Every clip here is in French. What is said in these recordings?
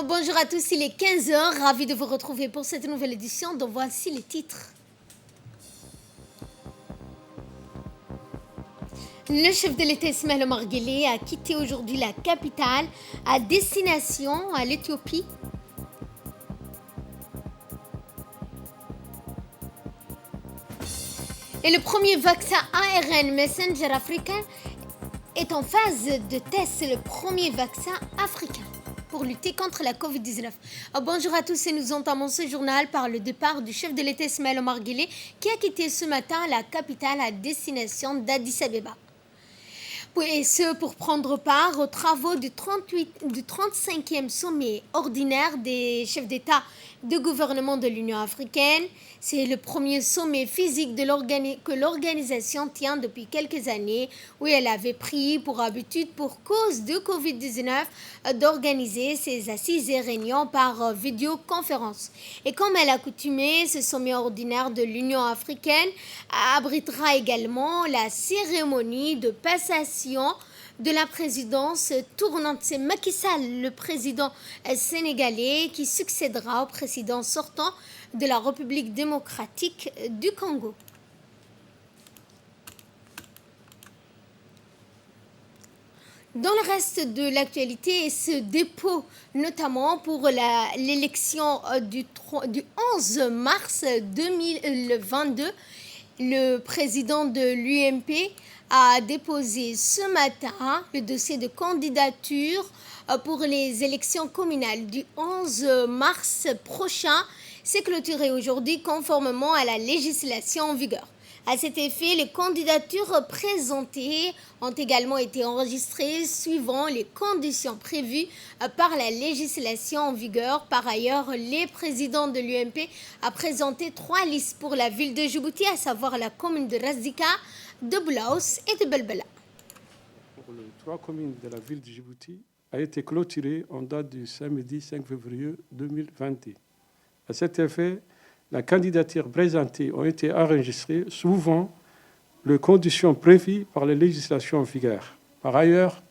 Bonjour à tous, il est 15 heures. Ravi de vous retrouver pour cette nouvelle édition dont voici les titres. Le chef de l'État Ismaël Omar Guelleh a quitté aujourd'hui la capitale à destination à l'Éthiopie. Et le premier vaccin ARN Messenger africain est en phase de test. C'est le premier vaccin africain pour lutter contre la Covid-19. Bonjour à tous et nous entamons ce journal par le départ du chef de l'État Ismaël Omar Guelleh qui a quitté ce matin la capitale à destination d'Addis Abeba. Et ce pour prendre part aux travaux du 35e sommet ordinaire des chefs d'État de gouvernement de l'Union africaine. C'est le premier sommet physique que l'organisation tient depuis quelques années, où elle avait pris pour habitude, pour cause de Covid-19, d'organiser ses assises et réunions par vidéoconférence. Et comme elle a coutumé, ce sommet ordinaire de l'Union africaine abritera également la cérémonie de passation de la présidence tournante. C'est Macky Sall, le président sénégalais, qui succédera au président sortant de la République démocratique du Congo. Dans le reste de l'actualité, ce dépôt, notamment pour l'élection du 11 mars 2022, le président de l'UMP a déposé ce matin le dossier de candidature pour les élections communales du 11 mars prochain. C'est clôturé aujourd'hui conformément à la législation en vigueur. À cet effet, les candidatures présentées ont également été enregistrées suivant les conditions prévues par la législation en vigueur. Par ailleurs, le président de l'UMP a présenté 3 listes pour la ville de Djibouti, à savoir la commune de Razdika, de Blaus et de Belbela. Pour les 3 communes de la ville de Djibouti a été clôturée en date du samedi 5 février 2021. À cet effet, les candidatures présentées ont été enregistrées suivant les conditions prévues par la législation en vigueur. Par ailleurs,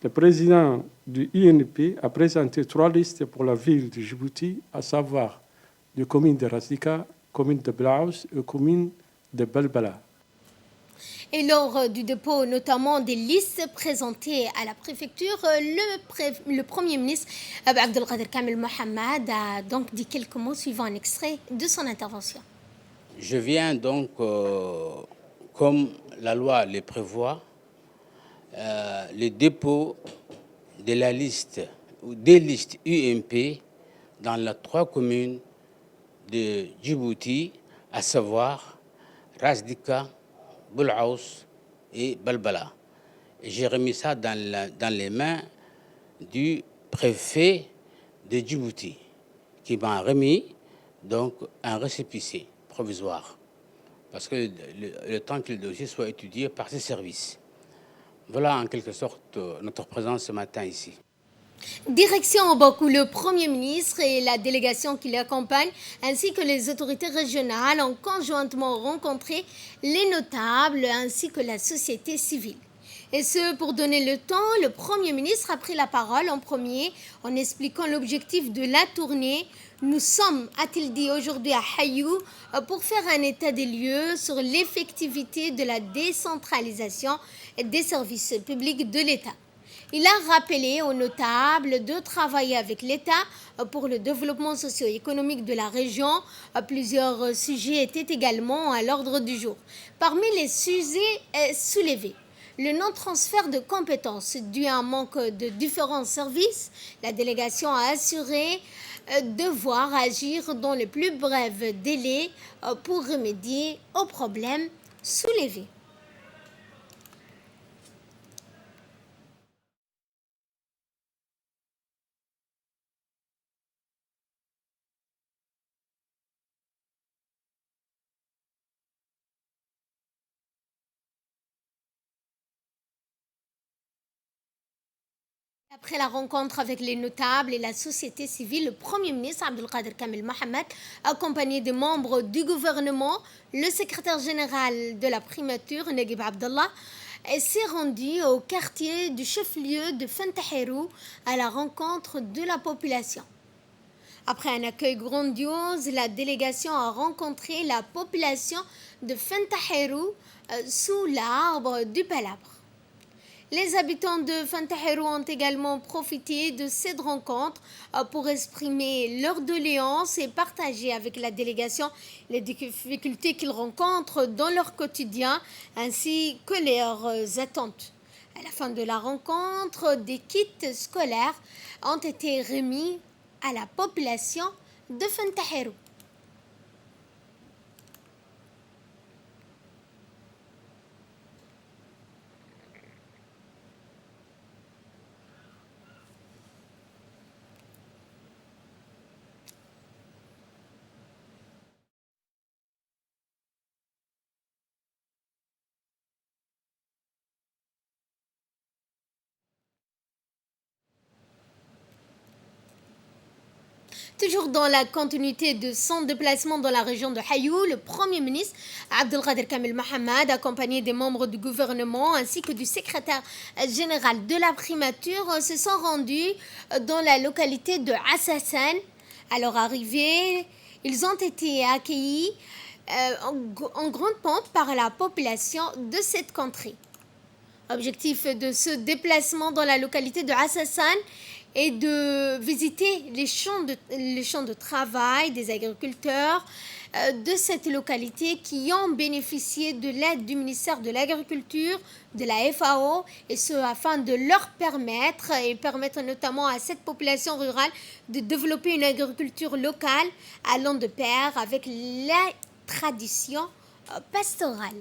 le président du INP a présenté 3 listes pour la ville de Djibouti, à savoir les communes de Razdika, commune de Blaus et commune de Belbela. Et lors du dépôt notamment des listes présentées à la préfecture, le Premier ministre Abdelkader Kamel Mohamed a donc dit quelques mots suivant un extrait de son intervention. Je viens donc, comme la loi le prévoit, le dépôt de la liste, ou des listes UMP dans les 3 communes de Djibouti, à savoir Razdika, Boulaous et Belbela. J'ai remis ça dans les mains du préfet de Djibouti, qui m'a remis donc un récépissé provisoire, parce que le temps que le dossier soit étudié par ses services. Voilà en quelque sorte notre présence ce matin ici. Direction au Bakou, le Premier ministre et la délégation qui l'accompagne, ainsi que les autorités régionales, ont conjointement rencontré les notables ainsi que la société civile. Et ce, pour donner le temps, le Premier ministre a pris la parole en premier en expliquant l'objectif de la tournée. Nous sommes, a-t-il dit aujourd'hui à Hayou, pour faire un état des lieux sur l'effectivité de la décentralisation des services publics de l'État. Il a rappelé aux notables de travailler avec l'État pour le développement socio-économique de la région. Plusieurs sujets étaient également à l'ordre du jour. Parmi les sujets soulevés, le non-transfert de compétences dû à un manque de différents services, la délégation a assuré devoir agir dans les plus brefs délais pour remédier aux problèmes soulevés. Après la rencontre avec les notables et la société civile, le Premier ministre Abdelkader Kamel Mohamed, accompagné des membres du gouvernement, le secrétaire général de la primature, Naguib Abdallah, s'est rendu au quartier du chef-lieu de Fentahirou à la rencontre de la population. Après un accueil grandiose, la délégation a rencontré la population de Fentahirou sous l'arbre du palabre. Les habitants de Fentahirou ont également profité de cette rencontre pour exprimer leurs doléances et partager avec la délégation les difficultés qu'ils rencontrent dans leur quotidien ainsi que leurs attentes. À la fin de la rencontre, des kits scolaires ont été remis à la population de Fentahirou. Toujours dans la continuité de son déplacement dans la région de Hayou, le Premier ministre Abdelkader Kamel Mohamed, accompagné des membres du gouvernement ainsi que du secrétaire général de la primature, se sont rendus dans la localité de Assassan. À leur arrivée, ils ont été accueillis en grande pompe par la population de cette contrée. Objectif de ce déplacement dans la localité de Assassan et de visiter les champs de travail des agriculteurs de cette localité qui ont bénéficié de l'aide du ministère de l'Agriculture, de la FAO, et ce afin de leur permettre notamment à cette population rurale de développer une agriculture locale allant de pair avec la tradition pastorale.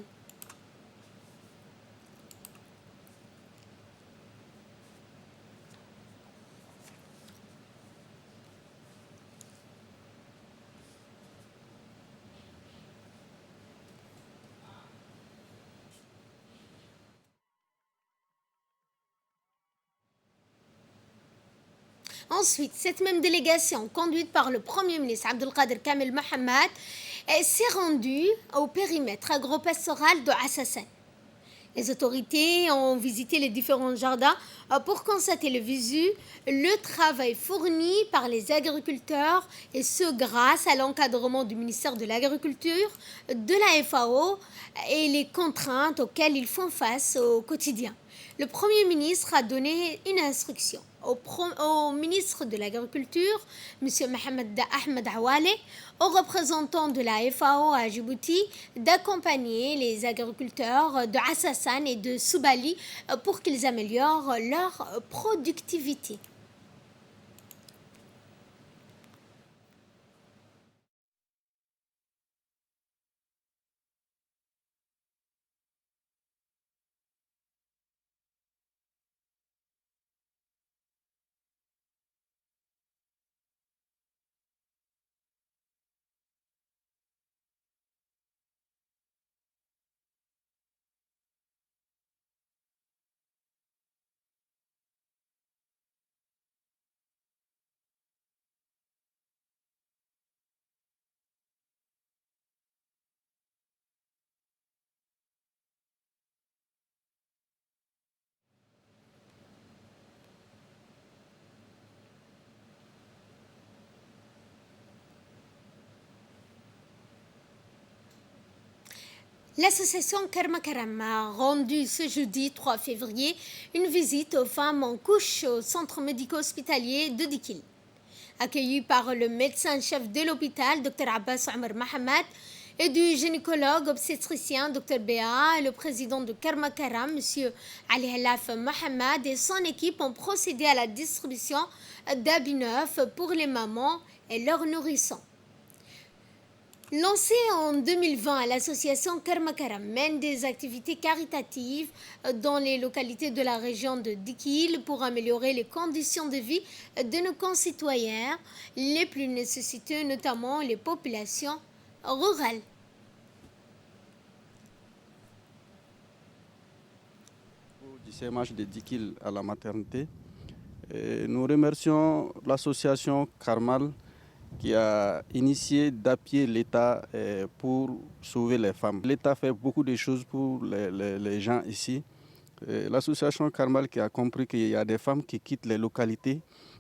Ensuite, cette même délégation, conduite par le Premier ministre Abdelkader Kamel Mohamed, s'est rendue au périmètre agropastoral de Assassan. Les autorités ont visité les différents jardins pour constater le travail fourni par les agriculteurs, et ce grâce à l'encadrement du ministère de l'Agriculture, de la FAO et les contraintes auxquelles ils font face au quotidien. Le Premier ministre a donné une instruction au ministre de l'Agriculture, M. Mohamed Ahmed Awale, aux représentants de la FAO à Djibouti, d'accompagner les agriculteurs de Assassan et de Soubali pour qu'ils améliorent leur productivité. L'association Kermakaram a rendu ce jeudi 3 février une visite aux femmes en couche au centre médico-hospitalier de Dikil. Accueillis par le médecin-chef de l'hôpital, Dr Abbas Omar Mohamed, et du gynécologue obstétricien, Dr Béa, et le président de Kermakaram, M. Ali Halaf Mohamed, et son équipe ont procédé à la distribution d'habits neufs pour les mamans et leurs nourrissons. Lancée en 2020, l'association Kermakaram mène des activités caritatives dans les localités de la région de Dikil pour améliorer les conditions de vie de nos concitoyens les plus nécessiteux, notamment les populations rurales. Du CMH de Dikil à la maternité, nous remercions l'association Karmal qui a initié d'appuyer l'État pour sauver les femmes. L'État fait beaucoup de choses pour les gens ici. L'association Karmal qui a compris qu'il y a des femmes qui quittent les localités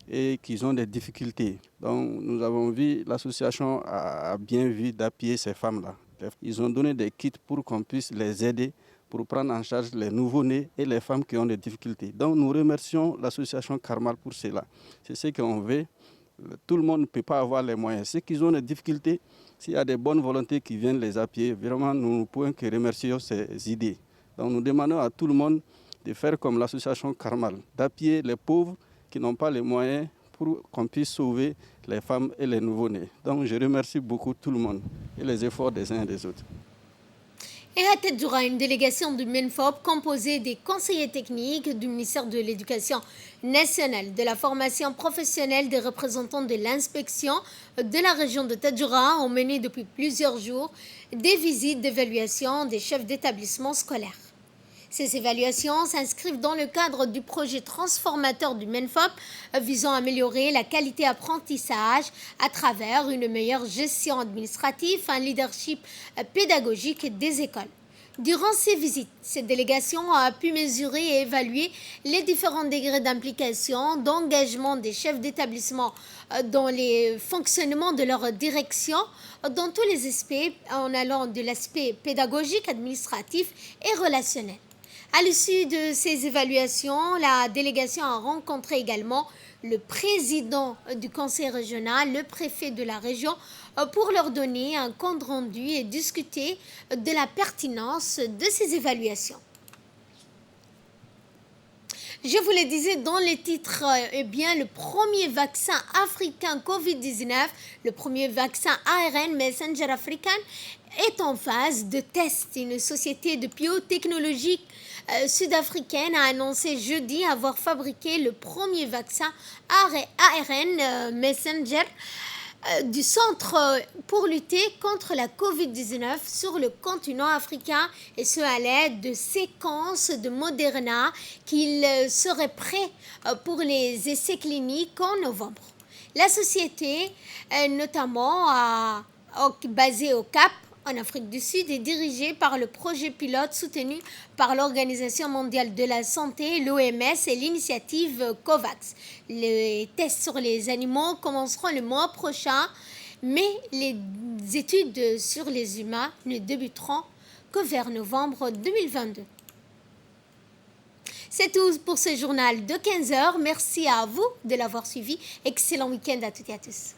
et qui ont des difficultés. Donc nous avons vu, l'association a bien vu d'appuyer ces femmes-là. Ils ont donné des kits pour qu'on puisse les aider pour prendre en charge les nouveau-nés et les femmes qui ont des difficultés. Donc nous remercions l'association Karmal pour cela. C'est ce qu'on veut. Tout le monde ne peut pas avoir les moyens. Ceux qui ont des difficultés, s'il y a des bonnes volontés qui viennent les appuyer, vraiment nous ne pouvons que remercier ces idées. Donc nous demandons à tout le monde de faire comme l'association Karmal, d'appuyer les pauvres qui n'ont pas les moyens pour qu'on puisse sauver les femmes et les nouveau-nés. Donc je remercie beaucoup tout le monde et les efforts des uns et des autres. Et à Tadjoura, une délégation du MENFOP composée des conseillers techniques du ministère de l'Éducation nationale, de la formation professionnelle, des représentants de l'inspection de la région de Tadjoura ont mené depuis plusieurs jours des visites d'évaluation des chefs d'établissement scolaires. Ces évaluations s'inscrivent dans le cadre du projet transformateur du MENFOP visant à améliorer la qualité d'apprentissage à travers une meilleure gestion administrative, un leadership pédagogique des écoles. Durant ces visites, cette délégation a pu mesurer et évaluer les différents degrés d'implication, d'engagement des chefs d'établissement dans les fonctionnements de leur direction, dans tous les aspects, en allant de l'aspect pédagogique, administratif et relationnel. À l'issue de ces évaluations, la délégation a rencontré également le président du conseil régional, le préfet de la région, pour leur donner un compte rendu et discuter de la pertinence de ces évaluations. Je vous le disais dans les titres, le premier vaccin africain Covid-19, le premier vaccin ARN Messenger africain, est en phase de test. Une société de biotechnologie sud-africaine a annoncé jeudi avoir fabriqué le premier vaccin ARN Messenger du Centre pour lutter contre la Covid-19 sur le continent africain, et ce à l'aide de séquences de Moderna qu'il serait prêt pour les essais cliniques en novembre. La société, notamment basée au Cap, en Afrique du Sud, est dirigée par le projet pilote soutenu par l'Organisation mondiale de la santé, l'OMS et l'initiative COVAX. Les tests sur les animaux commenceront le mois prochain, mais les études sur les humains ne débuteront que vers novembre 2022. C'est tout pour ce journal de 15h. Merci à vous de l'avoir suivi. Excellent week-end à toutes et à tous.